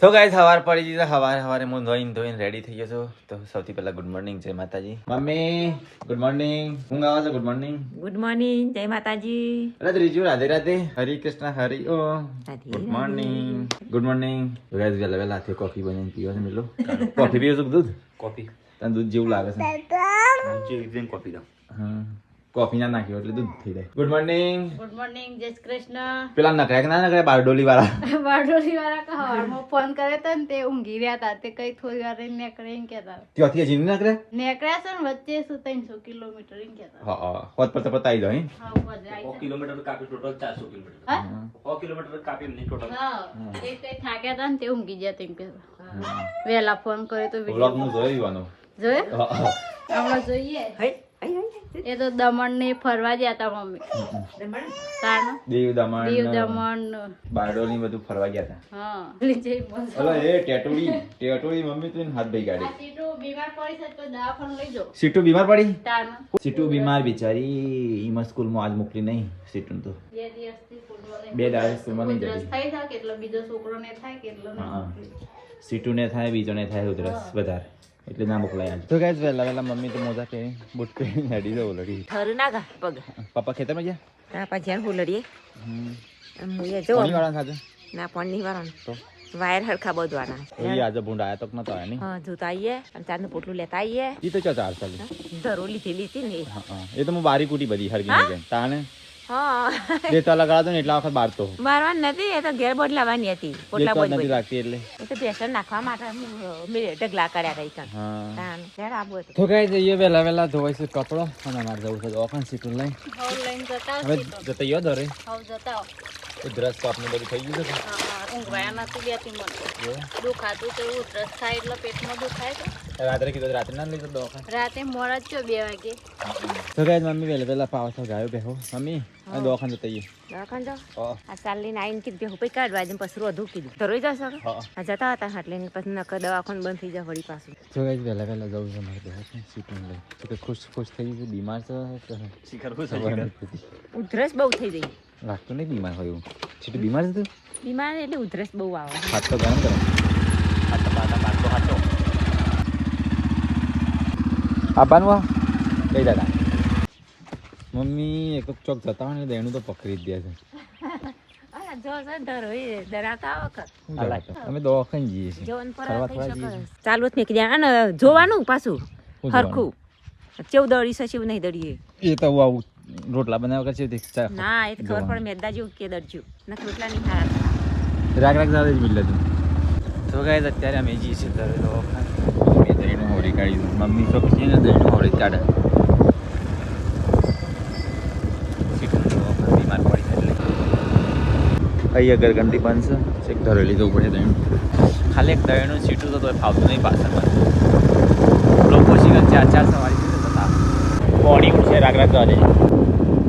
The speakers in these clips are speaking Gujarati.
તો ગાઈસ સવાર પડી ગઈ છે. સવારે હું ધોઈને રેડી થઈ ગયો છું. તો સૌથી પહેલા ગુડ મોર્નિંગ જય માતાજી. Mummy good morning. હું ગાવા છે ગુડ મોર્નિંગ. ગુડ મોર્નિંગ જય માતાજી. અરે ત્રીજું રાધે રાધે હરે કૃષ્ણ હરિ ઓ good morning good morning. Guys વેલા વેલા હાથે કોફી બનાવીને પીવો છે મિલો. કોફી પીવો છો દૂધ? કોફી તને દૂધ જેવું લાગે છે? કોફી દો. હા કોફી ના નાખ્યો એટલે દૂધ થઈ જાય. Good morning. ગુડ મોર્નિંગ જય શ્રી કૃષ્ણ. પેલા નકરા કે ના નકરા બારડોલી વાળા બારડોલી વાળા હવારમાં ફોન કરે તો ને તે ઊંઘી રહ્યા હતા તે કઈ થોડી વાર નીકળે એમ કેતા ત્યાંથી હજી નહીં નકરા નીકળ્યા છે ને વચ્ચે શું 300 કિલોમીટર એમ કેતા. હા હોત પર પતાઈ દો. હા વજાઈ કિલોમીટર કાપી ટોટલ 400 કિલોમીટર. હા 100 કિલોમીટર કાપી નહીં ટોટલ. હા તે કઈ થાક્યા હતા ને તે ઊંઘી ગયા તેમ કેતા. વેલા ફોન કર્યો તો વ્લોગ નું જોયું જોયે હમણાં જોઈએ. એ તો દમણ ને ફરવા ગયા હતા મમ્મી. દીવ દમણ બારડોલી બધું ફરવા ગયા હતા. હા જઈ મસ્ત. અલા એ ટેટોડી મમ્મી તું હાથ ભાઈ ગાડી. સીટુ બીમાર પડી છે તો દવાખાને લઈ જાઓ. સીટુ બીમાર પડી. તારનો સીટુ બીમાર બિચારી ઈમાં સ્કૂલ માં આજ મોકલી નહીં સીટુ તો 2 દિવસથી ફૂટબોલ 2 દિવસ સ્કૂલમાં નહીં જતી. થઈ થાય કેટલો બીજો છોકરો ને થાય કેટલો હા સીટુ ને થાય બીજો ને થાય ઉધરસ વધારે એટલે ના મોકલાય. તો ગાઈસ વેલા મમ્મી તો મોજા પહેરી બૂટ પહેરી હેડી દો ઓલરેડી. થર ના ગા પગ પપ્પા ખેતરમાં ગયા. તા પછી હુલડીએ મુએ જો પાણી વાળા ખાતે ના પાણી વાળા તો વાયર હરખા બધવાના એ આજે ભૂંડ આયા તો નતો આયા નહીં. હા જોતા આઈએ અને ચારનું પોટલું લેતા આઈએ. ઈ તો 4 સાલ ધરો લીધેલી હતી ને હા એ તો હું બારી કુટી બધી હરગી ગઈ તાને હા દેતા લગાડતો ને એટલા વખત બારતો મારવાની નથી એ તો ઘેર બોટલાવાની હતી પોટલા દેતા બોજ નથી લાગતી એટલે એ તો બેસન નાખવા માટે મેં ઢગલા કર્યા રહી કાન હા તાન ઘેર આબો હતો તો ગાઈસ જઈએ વેલા ધોવાય છે કપડો અને અમારે જવું છે દવાખાને સીટું લઈ. હવ લઈને જતા હવે જતા યો દરે હવ જતા ઉધરસ તો આપણે બધું થઈ ગયું છે. ઊંઘવાયા નથી બેતી મળતો દુખાતું તો એવું ઉધરસ થાય એટલે પેટમાં દુખાય છે. રાત્રે કીધું રાત્રે ના લઈ જતો દવાખાને. રાતે મોડા જ 2 વાગે તો ગાઈસ મમ્મી વેલા પાવ તો ગાયો બેહો મમ્મી આ દવાખાને જતા જઈએ. દવાખાને જાઓ હા આ ચાલીને આવીને કીધું હું પૈ કાઢવા જેમ પછી રોધું કીધું તો રોઈ જશો હા આ જતા હતા એટલે પછી નકર દવાખાને બંધ થઈ જાય વળી પાછું. તો ગાઈસ વેલા જવું છે મારે બેહો છે સીટું લઈ તો કે ખુશ થઈ ગયું બીમાર છે શિખર ખુશ ઉધરસ બહુ થઈ ગઈ. લાગતું નહીં બીમાર હોય એવું. સીટું બીમાર છે તું? બીમાર એટલે ઉધરસ બહુ આવે. હાથ તો ગરમ હાથ બાટો હાથો આપવાનું કઈ દાદા મમ્મી એક ચોક જતા હોય ને એનું તો પકડી જ દે છે. જો સર ધરોઈ ધરાતા વખત અમે દવાખાને જઈએ છીએ જોન પર ફરવા થઈ ફરવા શકે જઈએ. ચાલુ જ નીકળી જાય અને જોવાનું પાછું શું હરખું ચેવું દળી છે ચેવું નહીં દળીએ એ તો આવું રોટલા બનાવવા કરશે તે ના એ તો ખબર પડે મેદા જેવું કે દળજ્યું ના રોટલા નહીં ખાયા રાગ જાવે જ મિલ તો ગાઈસ અત્યારે અમે જઈએ છીએ ઘરે દવાખાને. મેં દહીંનું હોળી કાઢી મમ્મી તો પછી ને દહીંનું હોળી કાઢે સીટનું દવાખાને બીમાર પડી એટલે અહીં અગર ઘંટી બંધ છે છેક ધરેલી જવું પડે દહીં ખાલી એક દહીંનું સીટું તો ફાવતું નહીં પાછળ લોકો શીખર 4 સવારી સીટું થતા પાણી ઉઠશે રાગ જવા દે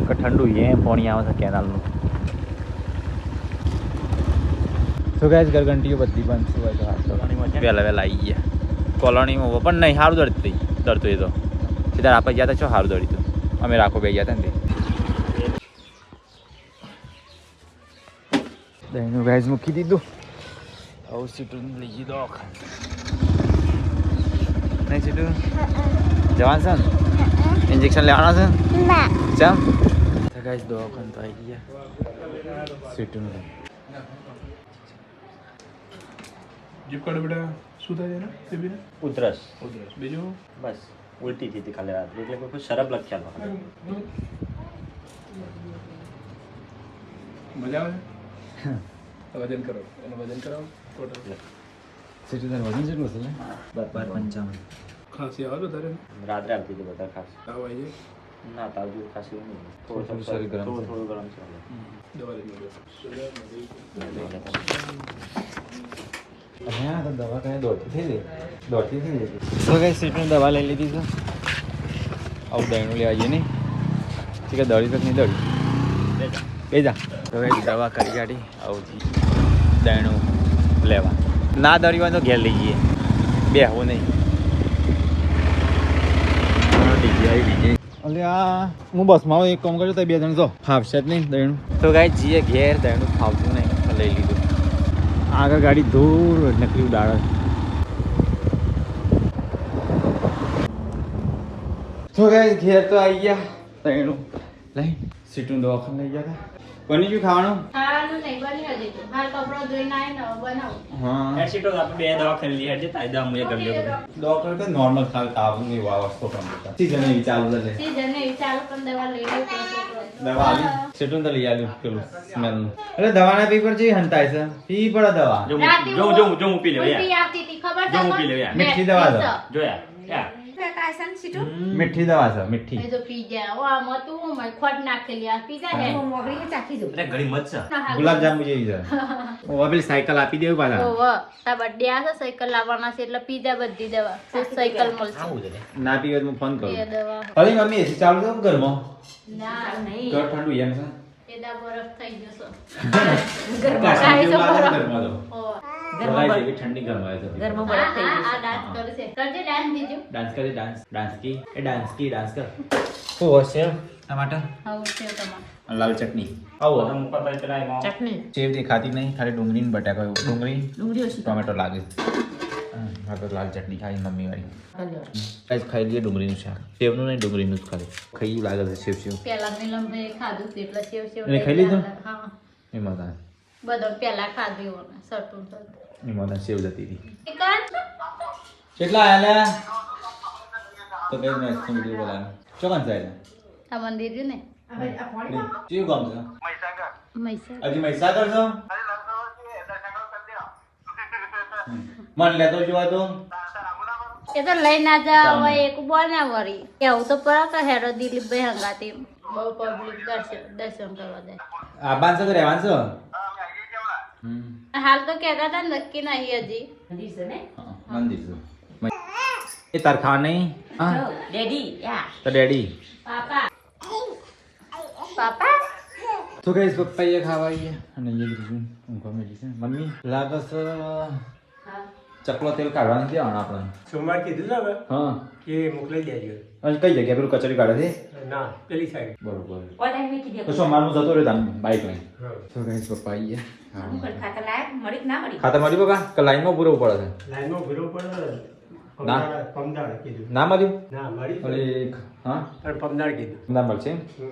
કે ઠંડુ એમ પાણી આવે છે કેનાલનું. તો ગાઈસ ઘરઘંટીઓ બધી બંધ છે વહેલા આવી ગયા કોલોનીમાં પણ નહીં સારું દરતું એ તો સીધા આપણે ગયા હતા છો સારું દોડી હતું અમે રાખો બે ગયા હતા ને તે દહીંનું ગાઈસ મૂકી દીધું. આવું સીટું લઈ ગઈ દવાખાને નહીં સીટું જવાનું છે ને ઇન્જેક્શન લેવાના છે ચમ તો ગાઈસ દવાખાને તો આવી ગયા સીટું જીપ કાઢો બેટા શું થાય છે બેબીને ઉધરસ બીજું બસ ઉલટી થઈ હતી કાલે રાત્રે એટલે કોઈ શરબ લખ્યા મજા આવે છે વજન કરો એનું વજન કરાવો ટોટલ સીટું તારું વજન કેટલું છે ને 1255 ખાંસી આવે તો તારે રાત્રે આવતી હતી બધા ખાસ તાવ આવી જાય ના તાવ જેવું ખાસ એવું નહીં થોડું શરીર ગરમ છે. થોડું ગરમ છે દવા લઈ લો હા તો દવા કઈ દોડતી થઈ જતી તો કઈ સીટની દવા લઈ લીધી છે. આવું દહીંનું લેવા જઈએ નહીં ઠીક છે દળી તક નહીં દળી બે જા તો કઈ દવા કરી કાઢી આવું દહીંનું લેવા ના દળી હોય તો ઘેર લઈ જઈએ બેહવું નહીં. એટલે આ હું બસમાં એક કામ કર્યું તો 2 જણ તો ફાવશે જ નહીં દહીંનું તો કઈ જઈએ ઘેર દહીંનું ફાવતું નહીં લઈ લીધું આગળ ગાડી દૂર નકલી ઉડાડે. તો ગાઈસ ઘેર તો આવી ગયા તૈણું લઈ સીટું દવાખાને લઈ ગયા હતા. બની ગયું ખાવાનું? ખાવાનું નહીં બન્યું હજી તો. હાલ કપડો ધોઈને આવીને હવે બનાવું. હા હેડ સીટો આપણે બે દવાખાને લઈ હેડ જતા દવા મુએ કરી લેવું. ડોક્ટર તો નોર્મલ ખાલી તાવની વસ્તુ પણ સીઝન એવી ચાલુ છે. સીઝન એવી ચાલુ પણ દવા લઈ લેવી પડશે. દવા આવી સીટું તો લઈ આવ્યું પેલું સ્મેલ. અરે દવાના પેપર જેવી હંતાય છે. પી પડે દવા. જો રાતે જો જો જો હું પી લેવા ઉલટી યાર. આવતી હતી ખબર જો છે હું પી લેવા યાર. મીઠી દવા છે. જો યાર યાર. મીઠી દવા છે મીઠી. એ તો પી ગયા. ઓ આમાં તું હું મારી ખોટ નાખેલી આ પી જાય ને. અરે ઘડી મત છે. ગુલાબજાંબુ જેવી છે. ઓ પેલી સાયકલ આપી દેવું પાછા. ઓહો તા બર્થડે આવશે સાયકલ લાવવાના છે એટલે પી જા બધી દવા. તો સાયકલ મળશે. આવું છે. ના પીવે તો હું ફોન કરું. એ દવા અરે મમ્મી એસી ચાલુ છે ઘરમાં? ના નહીં ઘર ઠંડુ એમ છે. એદા બરફ થઈ જશે. કાશ્મીર જેવું લાગે છે ઘરમાં તો. ઓહો બોલાય જેવી ઠંડી ઘરમાં આવે છે. આ ડાન્સ કરશે. કરજે ડાન્સ બીજું. डांस करे डांस डांस की डांस कर ओ सेव टमाटर હા સેવ તમાર लाल चटनी आओ તો મુકા પર ચડાય માં. ચટણી सेव देखाती नहीं खाली डूंगरी ने बटाका डूंगरी टोमेटो लागे हाँ तो लाल चटनी खाई मम्मी वाली गाइस खाई लिए डूंगरी નું શાક સેવ નું નહીં ડુંગળી નું જ ખાલી ખાઈ લાગે છે સેવ સેવ પેલા નીલમભાઈ ખાધું છે એટલે સેવ સેવ એને ખાઈ લીધું? હા એ મજા બધો પેલા ખાધું ને સરતું એ મજા સેવ જતી હતી ચિકન કેટલા આયા તો કઈ મેં તો વિડિયો બોલાનો ચોકન જાય આ મંદિર છે ને જીવ ગામ છે મૈસા હજી મહીસાગર છો મન લેતો જોવા તો એ તો લઈ ના જાવ હોય એક બનાવરી એવું તો પર કે હેરો દિલીપભાઈ હંગાતી બહુ પબ્લિક દર્શન કરવા જાય આ બાંધો તો રહેવાનું છો હાલ તો કહેતા હતા નક્કી નહીં હજી મંદિર છે એ તાર ખાવા નહીં હા તો ડેડી પાપા પાપા તો કઈ પપ્પા એ ખાવા આવીએ અને એ લીધું ઊંઘવા મેલી છે મમ્મી લાગે છે ચકલો તેલ કાઢવાની દેવાનું આપણે સોમવાર કીધું ને હવે હા કે મોકલી દેજો. અને કઈ જગ્યાએ પેલું કચોરી કાઢે છે ના પેલી સાઈડ. બરોબર તો સોમવારનું જતો રહ્યો તમે બાઈક લઈને હા. તો કઈ પપ્પા આવીએ ખાતર ખાતા મળી પપ્પા કે લાઈનમાં પૂરવું પડે છે લાઈનમાં ભૂલો પડે. ના. પમદાડ કીધું. ના મળ્યું ના મળી તો. ઓલી હા પણ પમદાડ કીધું. ના મળશે હમ.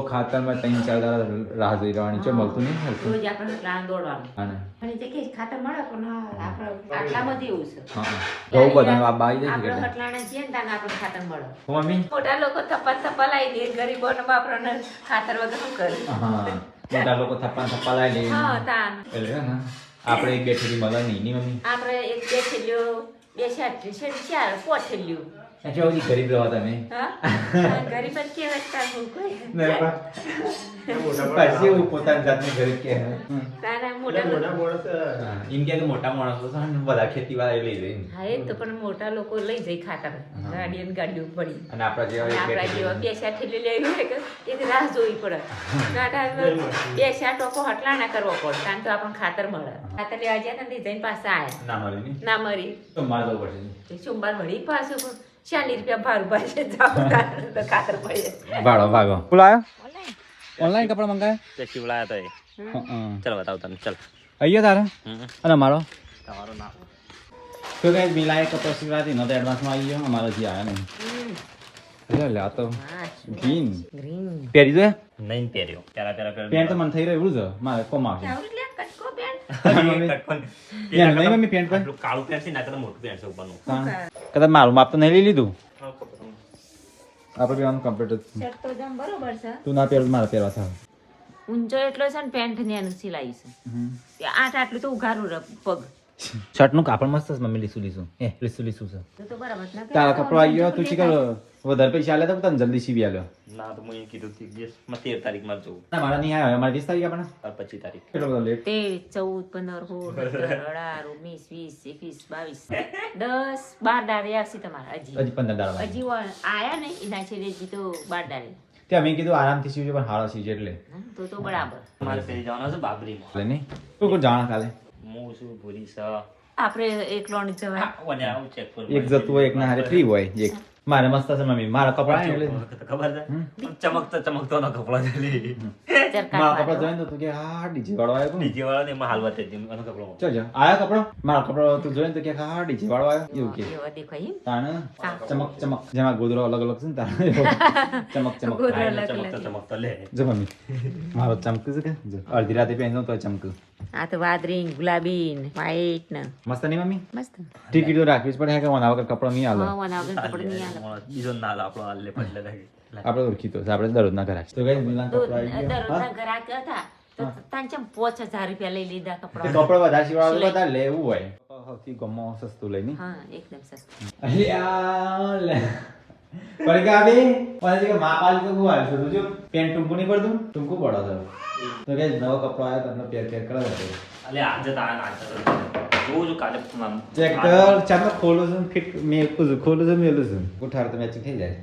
ખાતરમાં 3-4 દાડા રાહ જોઈ રહેવાની છે મળતું નહીં મળતું રોજ આપણે પ્લાન દોડવાનું હા ને અને તે કે ખાતર મળે પણ આપણે આટલામાં જ એવું છે હા બહુ બધા આ બાઈ જાય છે આપણે કેટલા હટલાણા છીએ ને તાને આપણે ખાતર મળે હું મમ્મી મોટા લોકો થપ્પા થપ્પા લાવી દે ગરીબોને બાપરાને ખાતર વગર શું કરે હા મોટા લોકો થપ્પા લાવી લે હા તાન એટલે હે ને આપણે એક બેઠેલી મળે નહીં ની મમ્મી આપણે એક બે થેલીઓ બે ચાર પોટ થેલીઓ કેવું ગરીબ રહો તમે હા ગરીબ જ કહેવાય તાર હું કોઈ પછી એવું પોતાની જાતને ગરીબ કે તારા એટલે મોટા મોટા માણસ એમ કે મોટા માણસો છે ને બધા ખેતી વાળા લઈ જાય હા એ તો પણ મોટા લોકો લઈ જાય ખાતર ગાડીઓ ને ગાડીઓ પડી અને આપણા જેવા અને એક આપણા બેઠેલી જેવા બે ચાર થેલી લેવી હોય કે એક રાહ જોવી પડે કાંટા બે ચાર ટોકો હટલાણા કરવો પડે કારણ તો આપણને ખાતર મળે ખાતર લેવા ગયા હતા ને જઈને પાછા આવ્યા ના મળે નહીં ના મરી તો મારે જવું પડશે તે સોમવાર વળી પાછું 40 રૂપિયા ભાડું પાછે જાવ તો ખાતર પડે ભાડો ભાગો બોલાયો ઓનલાઈન કપડા મંગાયા ટેક્સી બોલાયા તો એ. ચાલ બતાવ તને ચાલ. અહીંયા તારે અને મારો તમારું નામ. તો કઈ મિલાય કપડા સિવાયથી નતો એડવાન્સમાં આવી ગયો અમારો હજી આવ્યા નહીં એટલે લે આ તો ગ્રીન ગ્રીન પહેરી દે નહીં પહેર્યો. પેલા પેન્ટ તો મને થઈ રહ્યું એવું જ મારે કોમ આવશે આવડી લે કટકો બેન યાર નહીં મમ્મી પેન્ટ પર પેલું કાળું પેન્ટ છે ને આ કરતાં મોટું પેન્ટ છે ઉપરનું. કદાચ મારું માપ તો નહીં લઈ લીધું આપણે બેવાનું કમ્પ્લીટ શર્ટ તો જમ બરોબર છે તું ના પહેરું મારે પહેરવા થાય ઊંચો એટલો છે ને પેન્ટ ને એનું સિલાઈ છે આઠ આટલું તો ઉઘારું રહે પગ શર્ટનું કાપડ મસ્ત છે મમ્મી લીસું લીસું છે તો બરાબર ના તારા કપડો આવી ગયો તું શીખર વધારે પૈસા આલે તો તને જલ્દી સીવી આલ્યો ના તો હું એ કીધું કે yes, માં 13 તારીખમાં જવું. ના મારા નહીં આવ્યો મારે 20 તારીખ આપણે આ 25 તારીખ. કેટલો બધો લેટ 13, 14, 15, 16, 17, 18, 19, 20, 21, 22, 10, 12 દાડે આવશે તમારે હજી હજી 15 દાડા હજી આયા ને એના છે હજી તો 12 દાડે તે અમે કીધું આરામથી સીવજો પણ હારો સીવજો એટલે તો બરાબર મારે પહેરી જવાનું છે બાબરીમાં. એટલે નહીં તું કોઈ જાણ કાલે હું છું ભૂરી છે. આપણે એકલો ની જવાય ઓને આવું check કરું. એક જતું હોય એક ના હારે ફ્રી હોય એક મારે મસ્ત છે મમ્મી મારા કપડા એટલે ખબર છે ચમકતો નો કપડો છે લી. ગાજર મારા કપડા કાઢવા જોઈને તો તું કે હા ડીજે વાળો આવ્યો ડીજે વાળા ને એમાં હાલવા તે એનો કપડો ચલ જા આયા કપડો મારા કપડો તું જોઈને તો કે હા ડીજે વાળો આવ્યો એવું કે એવો દેખાય એમ? તાણ હા. ચમક ચમક જેમાં ગોદરો અલગ અલગ છે ને તાણ ચમક ચમક ગોદરો આ અલગ ચમકતા અલગ. ચમકતા લે જો મમ્મી મારો ચમક છે કે જો અડધી રાતે પહેરજો તો ચમક આ તો વાદળી ને ગુલાબી ને વ્હાઈટ ને મસ્ત નહીં મમ્મી મસ્ત ટિકિટ તો રાખવી જ પડે કે મને વગર કપડો નહીં હા આલો મને વગર કપડું નહીં આલે. બીજો નાલ આપણો હાલ લે પડલે લાગે આપણે ઓળખીતો છે આપણે દરરોજ ના ઘરાક તો ગઈ મિલાન કપડા આવી ગયા દરરોજના ગ્રાહક હતા તો તાન ચમ 5000 રૂપિયા લઈ લીધા તે કપડા. કપડો વધારે સીવડાવો તો વધારે લેવું હોય સૌથી ગમો સસ્તું લઈને હા એકદમ સસ્તું. અલ્યા લે પર કે આબી પછી કે માં પાલી તો હું આવી છું જો પેન્ટ ટૂંકું નહીં પડતું ટૂંકું પડો તો કે નવો કપડો આવ્યો તમને પેર પેર કરાવો તો અલે આજે તા નાચતો રોજ કાલે ચેક કર ચાલો ખોલું છું ફિટ મેં ખોલું છું મેલું છું ઉઠાર તો મેચિંગ થઈ જાય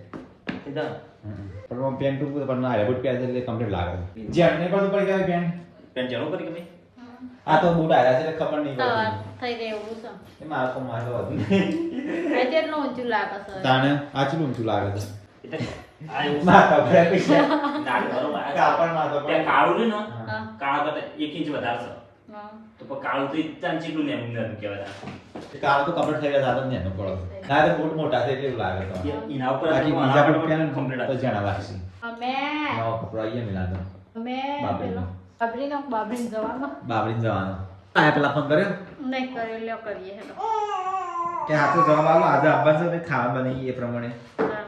પણ પેન્ટ ટૂંકું પણ ના બૂટ પહેરે એટલે કમ્પ્લીટ લાગે જેમ નહીં પડતું પડી ગયા પેન્ટ પેન જાણો કરી કે આ તો બૂટ આવ્યા છે એટલે ખબર નહીં સવાર પડતી થઈ રહેવું છે એ મારો મારો હતું આ કેટલું ઊંચું લાગે છે તાણે આ ચલું ઊંચું લાગે છે આ એવું માતા ભરે પૈસા નાલ બરોબર કાપડ માં તો ત્યાં કાળું છે ને હા. કાળા કરતા 1 ઇંચ વધારે છે હા. તો પણ કાળું તો ઇચ્છા ચીટલું ને એમ કહેવાય કાળ તો કપડ થઈ ગયા સાતો નેનો પડો ના તો બૂટ મોટા છે એટલે એવું લાગે તો એના ઉપર બાકી બીજા બૂટ પહેરે ને કમ્પ્લીટ તો જાણા લાગશે અમે નવો કપડો આવીએ મિલાતો અમે બાબરીનો. પેલો બાબરીને જવાનું બાબરીને જવાનો આયા પેલા ફોન કર્યો નહીં કર્યો લ્યો કરીએ હેલો કે હાથો જવાબ આલો આજે આવવાનું છે ભાઈ ખાવા બનાવી એ પ્રમાણે હા.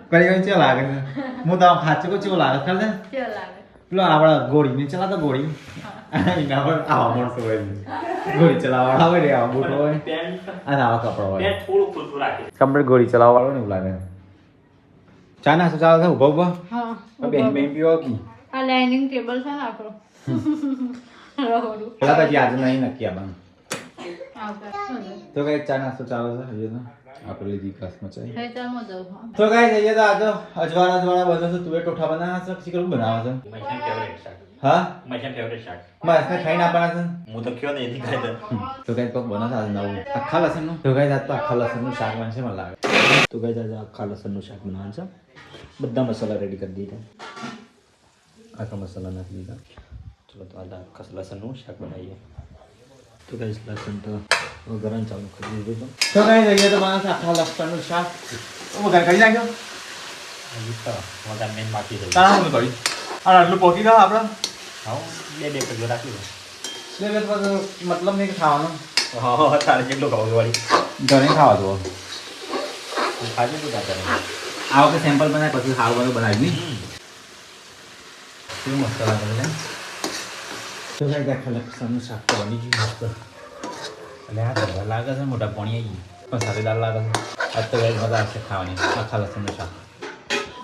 કરી ગઈ ચેવો લાગે છે હું તો ખાચું કો ચેવો લાગે ખબર છે કેવો લાગે પેલો આપણા ગોળી ને ચલાતો ગોળી એના પર આવા મોણસો હોય ગોળી ચલાવવાળા હોય રે આવા બૂટ હોય પેન્ટ અને આવા કપડા હોય પેન્ટ થોડું ખુલ્લું રાખે કમ્પ્લીટ ગોળી ચલાવવા વાળો ને એવું લાગે ચા નાસ્તો ચાલે છે ઉભો ઉભો હા બેન બેન પીવો કી આ ડાઇનિંગ ટેબલ છે ને આપણું રહોડું પેલા તો આજે નહીં નક્કી આપવાનું આવતા તો કઈ ચા નાસ્તો ચાલે છે હજુ તો આપણે લીધી ક્લાસમાં ચાય ખેતરમાં જવું હા. તો કઈ જઈએ તો આજે અજવાળા બધો છે તુવેર ટોઠા બનાવવા છે પછી કરું બનાવવા છે મૈસાન ફેવરેટ શાક હા મૈસાન ફેવરેટ શાક બસ ને ખાઈને આપવાના હું તો કયો ને એથી ખાઈ દઉં છે તો કઈ કોક બનાવતા આજે નવું આખા લસણનું તો કઈ આજ તો આખા લસણનું શાક બનશે મને લાગે તો ગઈ આજે આખા લસણનું શાક બનાવવાનું છે બધા મસાલા રેડી કરી દીધા આખા મસાલા નાખી દીધા ચલો તો આજે આખા લસણનું શાક બનાવીએ તો ગઈ લસણ તો ગરમ ચાલુ કરી દીધું તો કઈ જઈએ તો બનાવશે આખા લસણનું શાક વઘાર કરી નાખ્યો મજા મેન બાકી છે તારા હું કરી અને આટલું પોકી દો આપણે હા બે કજો રાખી દો મતલબ નહીં ખાવાનું હા તારે જેટલું ખાવું વાળી ઘરે ખાવા દો ખાજે તું તારે આ વખતે સેમ્પલ બનાવે પછી સારું બધું બનાવી નહીં કેવું મસ્ત લાગે છે તો કઈ આખા લસણનું શાક તો બની ગયું મસ્ત એટલે આ તો લાગે છે મોટા પાણી આવી પણ સારીદાર લાગે છે આજ તો કઈ મજા આવશે ખાવાની આખા લસણનું શાક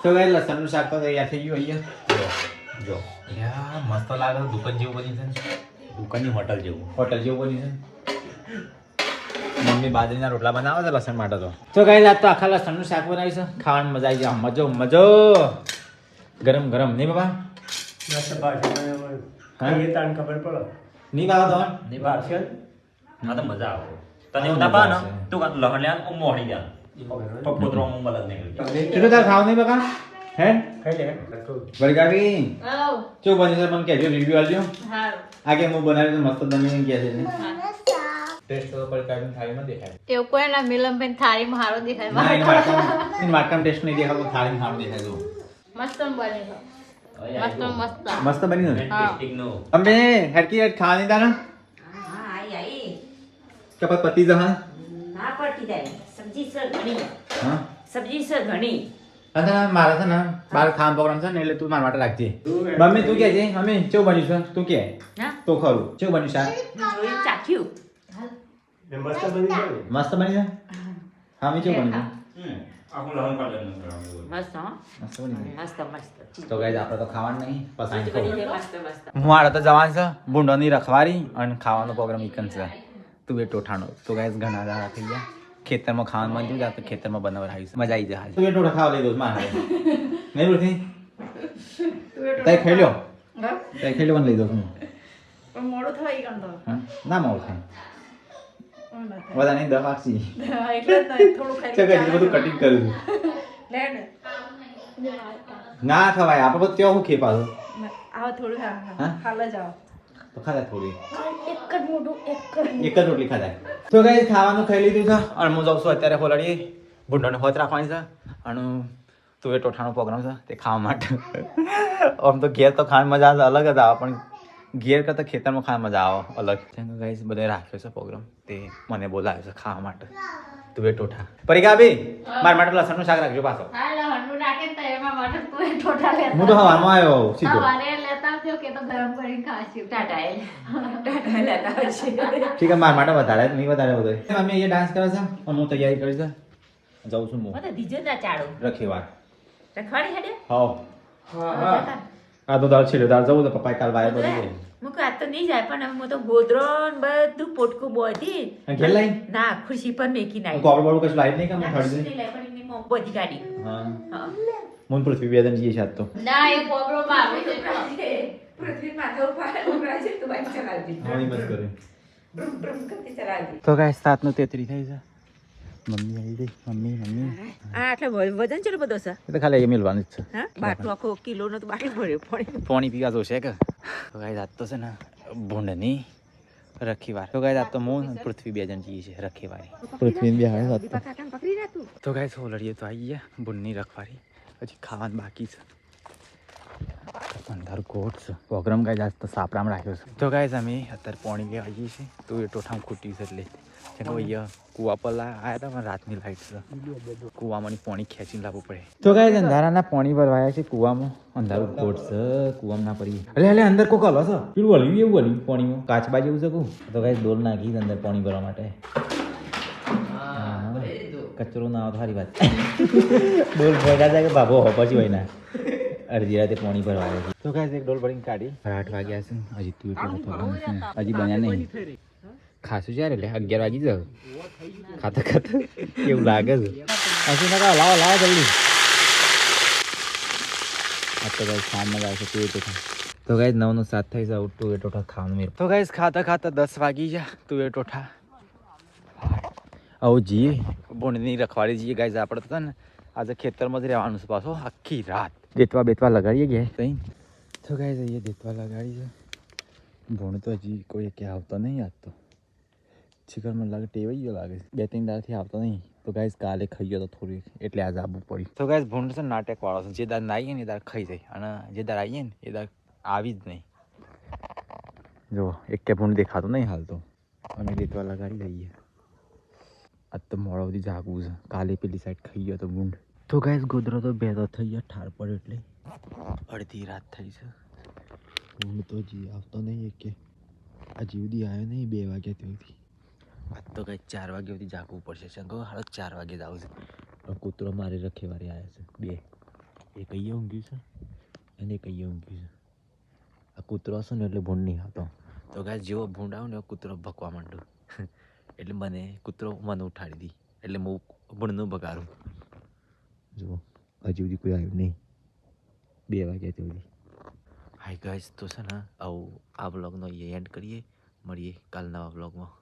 તો કઈ લસણનું શાક તો તૈયાર થઈ ગયું અહીંયા જો યા મસ્ત લાગે છે દુકાન જેવું બની છે દુકાનની હોટલ જેવું હોટલ જેવું બની છે મમ્મી બાજરીના રોટલા બનાવે છે લસણ માટે તો કઈ આજ તો આખા લસણનું શાક બનાવી છે ખાવાની મજા આવી જાય મજો મજો ગરમ ગરમ નહીં બાબા હા એ તાણ ખબર પડે નહીં બાબા તો નહીં બાર છે હા તો મજા આવે તને એવું ના પાને તું કાં લહણ લે ઓ મોહડી દે પપ્પોતરો હું મદદ નહીં કરી કેટલું તાર ખાવ નહીં બાબા હે ખાઈ લે વળગાવી આવ ચો બની છે મને કહેજો રિવ્યુ આલજો હારું આગે હું બનાવી તો મસ્ત બની કહે છે હા. ટેસ્ટ તો પડકાવી થાળીમાં દેખાય એવું કોઈ ના મિલનબેન થાળીમાં હારો દેખાય ના એની વાટકામ ટેસ્ટ નહીં દેખાતો થાળીમાં સારું દેખાય તો મસ્ત બની છે મસ્ત મસ્ત મસ્ત બની ને હા. ટેસ્ટિંગ નો અમે હેડકી હેડ ખાવાની તારા હા આઈ કે પછી પતિ જહા ના પડતી જાય સબ્જી છે ઘણી હા સબ્જી છે ઘણી અને મારે છે ને બાર ખાવાનો પ્રોગ્રામ છે ને એટલે તું મારા માટે રાખજે મમ્મી તું કે છે મમ્મી કેવું બન્યું છે તું કે હા તો ખરું કેવું બન્યું શાક જોયું ચાખ્યું એ મસ્ત બની જાય મસ્ત બની છે હા મેં કેવું બન્યું આખું લહણ પાડે મસ્ત હો મસ્ત બની મસ્ત મસ્ત તો ગાઈસ આપણે તો ખાવાનું નહીં પસાઈ બની જાય મસ્ત મસ્ત હું આડે તો જવાનું છે ભૂંડોની રખવારી અને ખાવાનો પ્રોગ્રામ ઈકન છે તું બે ટોઠાનો તો ગાઈસ ઘણા દાડા થઈ ગયા ખેતરમાં ખાવાનું મન થયું તો ખેતરમાં બનાવવા આવીશ મજા આવી જાય તું બે ટોઠા ખાવા લઈ દો મારે નહીં બોલતી તઈ ખાઈ લ્યો તઈ ખાઈ લ્યો મને લઈ દો હું પણ મોડું થઈ ગયું તો હા? ના મોડું થાય બધા નહીં દવા આપશી એટલે જ નહીં, થોડું ખાઈ ચાલ ગાઈસ બધું કટિંગ કરું છું લે ને ના ખવાય આપણે બધું ત્યાં હું ખેપા છું આવો થોડું હા? હાલ જ આવો તો ખાધા થોડી એક જ મોટું એક જ રોટલી ખાધા. તો ગાઈસ ખાવાનું ખાઈ લીધું છે અને હું જાઉં છું અત્યારે હોલાડીએ ભૂંડાને હોત રાખવાની છે અને તું એ ટોઠાનો પ્રોગ્રામ છે તે ખાવા માટે. આમ તો ઘેર તો ખાવાની મજા આવે અલગ જ આવે પણ ઘેર કરતાં ખેતરમાં ખાવાની મજા આવે અલગ. ગાઈસ બધાએ રાખ્યો છે પ્રોગ્રામ તે મને બોલાવ્યો છે ખાવા માટે તું એ ટોઠા. પરીકા બી મારા માટે લસણનું શાક રાખજો પાછો. હા લહણનું રાખે ને તો એમાં માટે તું એ ઠોઠા લેતા હું તો હવામાં આવ્યો સીધો. સવારે લેતા આવજો કે તો ગરમ કરીને ખાશું ટાટા લેતા હશે ઠીક છે મારા માટે વધારે નહીં વધારે બધો. મમ્મી અહીંયા ડાન્સ કરે છે અને હું તૈયારી કરી છે જાઉં છું હું તો દીજો ના ચાડો રખેવાર. રખવાડી હેડે હા આ તો તાર છેલ્લે તાર જવું તો પપ્પાએ કાલ વાયર બની ગઈ. મુક આ તો નહીં જાય પણ હું તો ગોદરો ને બધું પોટકું બોધી ઘેર લાઈ ના ખુરશી પર મેકી નાખી કોબળ બોબળ કશું લાઈટ નહીં કે મેં થડી દે. નહીં લાવી પણ એની બધી ગાડી હા હા મને પૃથ્વી બેદન જઈએ છે આજ તો. ના એ પોપરો મારું છે પૃથ્વી માથા ઉપર ઉભરા છે તો બાઈક ચલાવતી હા મત કરે. બ્રમ બ્રમ કરતી ચલાવતી તો ગાઈસ 7:33 થઈ છે. મમ્મી આવી ગઈ મમ્મી આ એટલે વજન ચેટલો બધો છે એ તો ખાલી એ મેલવાનું જ છે. હા બાટલો આખો કિલોનો તો બાટલો ભર્યો પણ પાણી પીવા જોશે કે. તો ગાઈસ આજ તો છે ને ભૂંડની રખીવાર. તો ગાઈસ આજ તો હું પૃથ્વી બે જણ જઈએ છે રખીવારી. પૃથ્વી બે આવે આજ તો. કાકાને પકડી રાતું તો ગાઈસ હોલડીએ તો આવી ગયા ભૂંડની રખવારી હજી ખાવાનું બાકી છે. અંધારું કોટ છે પ્રોગ્રામ ગાઈસ આજ તો સાપરામાં રાખ્યો છે. તો ગાઈસ અમે અત્યારે પાણી લેવા આવીએ છીએ તો એ ટોઠામાં ખૂટી છે એટલે કે અહીંયા કુવા પર આવ્યા હતા પણ રાતની લાઈટ છે કુવામાં પાણી ખેંચીને લાવવું પડે. તો ગાઈસ અંધારાના પાણી ભરવાયા છે કુવામાં. અંધારું કોટ છે કુવામાં ના પડી. અરે અંદર કોક હલો છે પેલું હલ્યું એવું હલ્યું પાણીમાં કાચબા જેવું છે કું. તો ગાઈસ ડોલ નાખી અંદર પાણી ભરવા માટે. કચરો ના આવે સારી વાત. ડોલ ભરા જાય કે બાબો હો પછી હોય ના અડધી રાતે પાણી ભરવા આવે છે. તો ગાઈસ એક ડોલ ભરીને કાઢી 8 વાગ્યા છે હજી તું હજી બન્યા નહીં. ખાસું છે એટલે 11 વાગી જાવ ખાતા ખાતા એવું લાગે છે. હજી ના લાવો જલ્દી. આ તો ગાઈસ સાંજમાં આવશે તું એ ટોઠા. તો ગાઈસ 9:07 થઈ જાય તું એ ટોઠા ખાવાનું મેં. તો ગાઈસ ખાતા ખાતા 10 વાગી જા તું એ ટોઠા આવું જઈએ ભૂંડની રખવાડી જઈએ ગાઈસ. આપણે તો ને આજે ખેતરમાં જ રહેવાનું છે પાછો આખી રાત. દેતવા બેતવા લગાડીએ ગયા કઈ. તો ગાઈસ અહીંયા દેતવા લગાડી છે. ભૂંડ તો હજી કોઈ ક્યાં આવતો નહીં આજ તો. ચિકન મને લાગે ટેવાઈ ગયો લાગે 2-3 દાડાથી આવતો નહીં. તો ગાઈસ કાલે ખાઈ ગયો તો થોડી એટલે આજે આવવું પડ્યું. તો ગાઈસ ભૂંડ છે નાટક વાળો છે. જે દાર ના આવીએ ને એ દાર ખાઈ જાય અને જે દાર આવીએ ને એ દાર આવી જ નહીં. જો એક કે ભૂંડ દેખાતો નહીં હાલ તો અમે દેતવા લગાડી લઈએ. આજ તો મોડો સુધી જાગવું છે. કાલે પેલી સાઈડ ખાઈ ગયો તો ભૂંડ. તો ગાઈસ ગોદરો તો બેદો થઈ ગયો ઠાર પડ્યો એટલે અડધી રાત થઈ છે. ભૂંડ તો હજી આવતો નહીં એક કે હજી સુધી આવ્યો નહીં 2 વાગ્યા ત્યાંથી. આજ તો કંઈક 4 વાગ્યા સુધી જાગવું પડશે. શંકો હાલ 4 વાગે જ આવશે. કૂતરો મારે રખેવારી આવ્યા છે 2. એ કહીએ ઊંઘ્યું છે અને કહીએ ઊંઘ્યું છે. આ કૂતરો હશે ને એટલે ભૂંડ નહીં આવતો. તો ગાઈસ જેવો ભૂંડ આવ્યો ને કૂતરો ભકવા માંડ્યો એટલે મને કૂતરો મને ઉઠાડી દી એટલે હું ભૂંડનું બગાડું. જુઓ હજી સુધી કોઈ આવ્યું નહીં 2 વાગ્યા સુધી. હાય ગાઈસ તો છે ને આવું આ બ્લોગનો એન્ડ કરીએ. મળીએ કાલ નવા બ્લોગમાં.